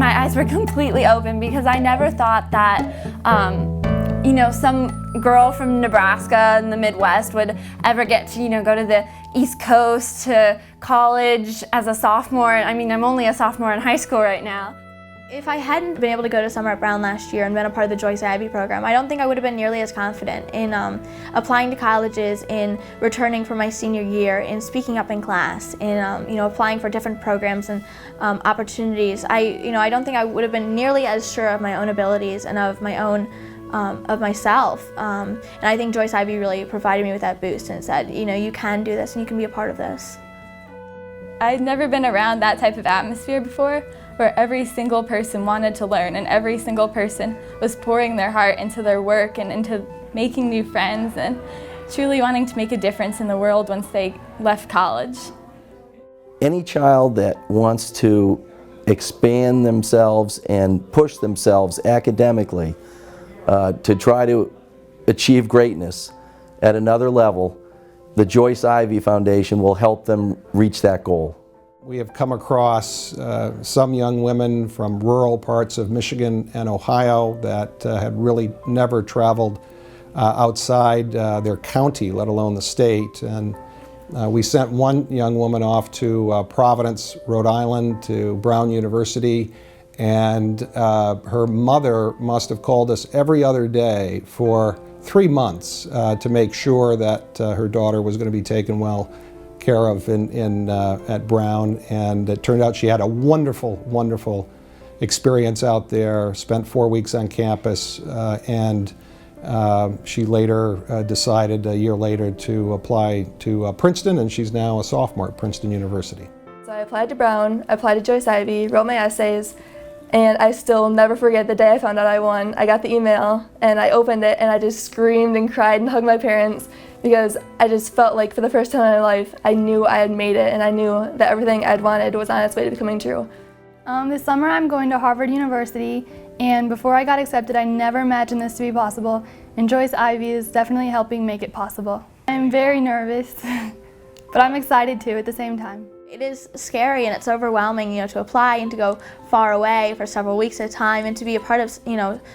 my eyes were completely open because I never thought that, some girl from Nebraska in the Midwest would ever get to, go to the East Coast to college as a sophomore. I mean, I'm only a sophomore in high school right now. If I hadn't been able to go to summer at Brown last year and been a part of the Joyce Ivy program, I don't think I would have been nearly as confident in applying to colleges, in returning for my senior year, in speaking up in class, in applying for different programs and opportunities. I don't think I would have been nearly as sure of my own abilities and of my own of myself. And I think Joyce Ivy really provided me with that boost and said, you can do this and you can be a part of this. I'd never been around that type of atmosphere before, where every single person wanted to learn and every single person was pouring their heart into their work and into making new friends and truly wanting to make a difference in the world once they left college. Any child that wants to expand themselves and push themselves academically to try to achieve greatness at another level, the Joyce Ivy Foundation will help them reach that goal. We have come across some young women from rural parts of Michigan and Ohio that had really never traveled outside their county, let alone the state. And we sent one young woman off to Providence, Rhode Island, to Brown University, and her mother must have called us every other day for 3 months to make sure that her daughter was going to be taken well care of at Brown, and it turned out she had a wonderful, wonderful experience out there, spent 4 weeks on campus, and she later decided a year later to apply to Princeton, and she's now a sophomore at Princeton University. So I applied to Brown, I applied to Joyce Ivy, wrote my essays, and I still will never forget the day I found out I won. I got the email, and I opened it, and I just screamed and cried and hugged my parents, because I just felt like for the first time in my life, I knew I had made it, and I knew that everything I'd wanted was on its way to becoming true. This summer I'm going to Harvard University, and before I got accepted, I never imagined this to be possible, and Joyce Ivy is definitely helping make it possible. I'm very nervous, but I'm excited too at the same time. It is scary and it's overwhelming, to apply and to go far away for several weeks at a time and to be a part of,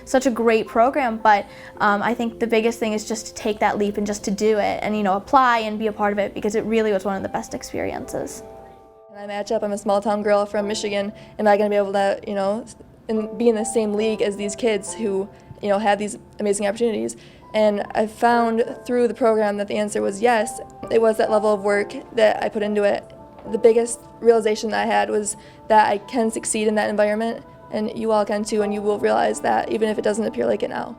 such a great program. But I think the biggest thing is just to take that leap and just to do it and, apply and be a part of it, because it really was one of the best experiences. When I match up, I'm a small town girl from Michigan. Am I going to be able to, be in the same league as these kids who, have these amazing opportunities? And I found through the program that the answer was yes. It was that level of work that I put into it. The biggest realization that I had was that I can succeed in that environment, and you all can too, and you will realize that even if it doesn't appear like it now.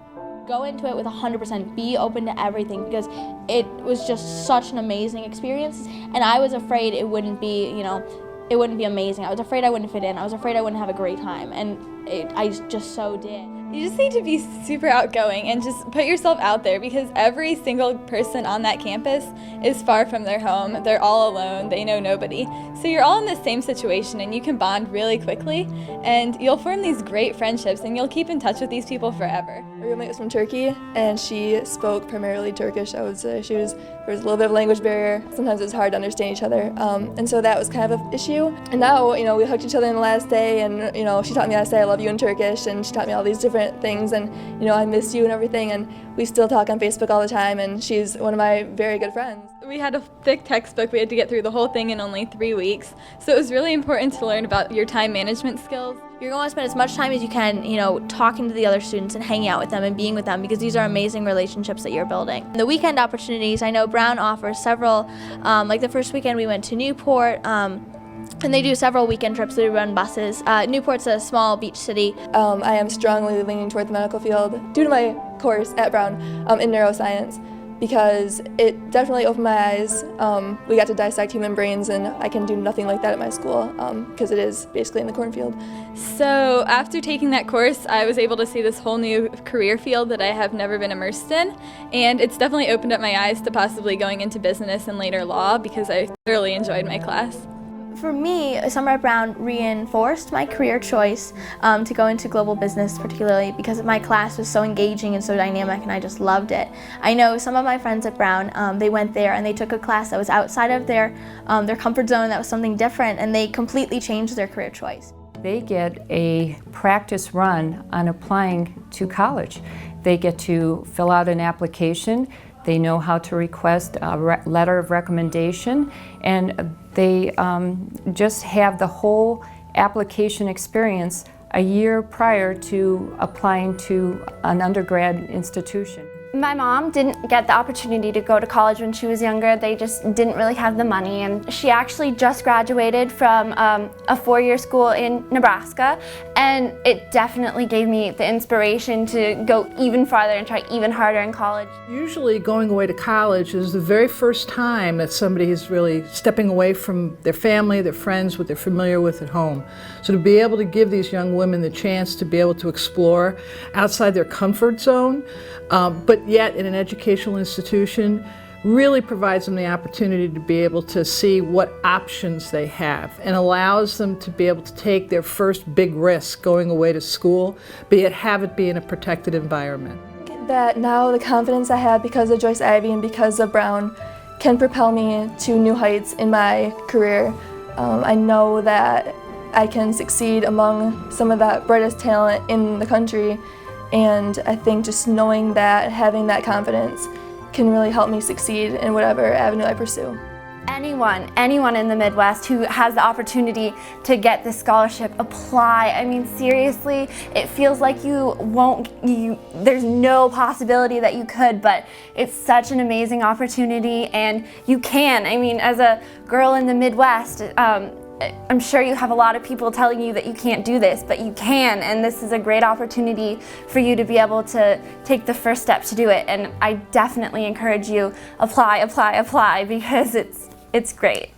Go into it with 100%, be open to everything, because it was just such an amazing experience, and I was afraid it wouldn't be, it wouldn't be amazing. I was afraid I wouldn't fit in. I was afraid I wouldn't have a great time, and I just so did. You just need to be super outgoing and just put yourself out there, because every single person on that campus is far from their home. They're all alone. They know nobody. So you're all in the same situation, and you can bond really quickly, and you'll form these great friendships, and you'll keep in touch with these people forever. My roommate was from Turkey, and she spoke primarily Turkish, I would say. There was a little bit of a language barrier. Sometimes it was hard to understand each other, and so that was kind of an issue. And now, we hugged each other on the last day, and, she taught me how to say I love you in Turkish, and she taught me all these different things, and I miss you and everything, and we still talk on Facebook all the time, and she's one of my very good friends. We had a thick textbook. We had to get through the whole thing in only 3 weeks, so it was really important to learn about your time management skills. You're going to spend as much time as you can, talking to the other students and hanging out with them and being with them, because these are amazing relationships that you're building. The weekend opportunities, I know Brown offers several, like the first weekend we went to Newport, and they do several weekend trips. They run buses. Newport's a small beach city. I am strongly leaning toward the medical field due to my course at Brown in neuroscience, because it definitely opened my eyes. We got to dissect human brains, and I can do nothing like that at my school, because it is basically in the cornfield. So after taking that course, I was able to see this whole new career field that I have never been immersed in, and it's definitely opened up my eyes to possibly going into business and later law, because I thoroughly enjoyed my class. For me, summer at Brown reinforced my career choice to go into global business, particularly because my class was so engaging and so dynamic, and I just loved it. I know some of my friends at Brown, they went there and they took a class that was outside of their comfort zone, that was something different, and they completely changed their career choice. They get a practice run on applying to college. They get to fill out an application, they know how to request a letter of recommendation, and they just have the whole application experience a year prior to applying to an undergrad institution. My mom didn't get the opportunity to go to college when she was younger. They just didn't really have the money, and she actually just graduated from a four-year school in Nebraska, and it definitely gave me the inspiration to go even farther and try even harder in college. Usually going away to college is the very first time that somebody is really stepping away from their family, their friends, what they're familiar with at home. So to be able to give these young women the chance to be able to explore outside their comfort zone, but yet in an educational institution, really provides them the opportunity to be able to see what options they have and allows them to be able to take their first big risk going away to school, but yet have it be in a protected environment. That now the confidence I have because of Joyce Ivy and because of Brown can propel me to new heights in my career. I know that I can succeed among some of that brightest talent in the country, and I think just knowing that, having that confidence can really help me succeed in whatever avenue I pursue. Anyone in the Midwest who has the opportunity to get this scholarship, apply. I mean, seriously, it feels like there's no possibility that you could, but it's such an amazing opportunity, and you can. I mean, as a girl in the Midwest, I'm sure you have a lot of people telling you that you can't do this, but you can, and this is a great opportunity for you to be able to take the first step to do it. And I definitely encourage you, apply, because it's great.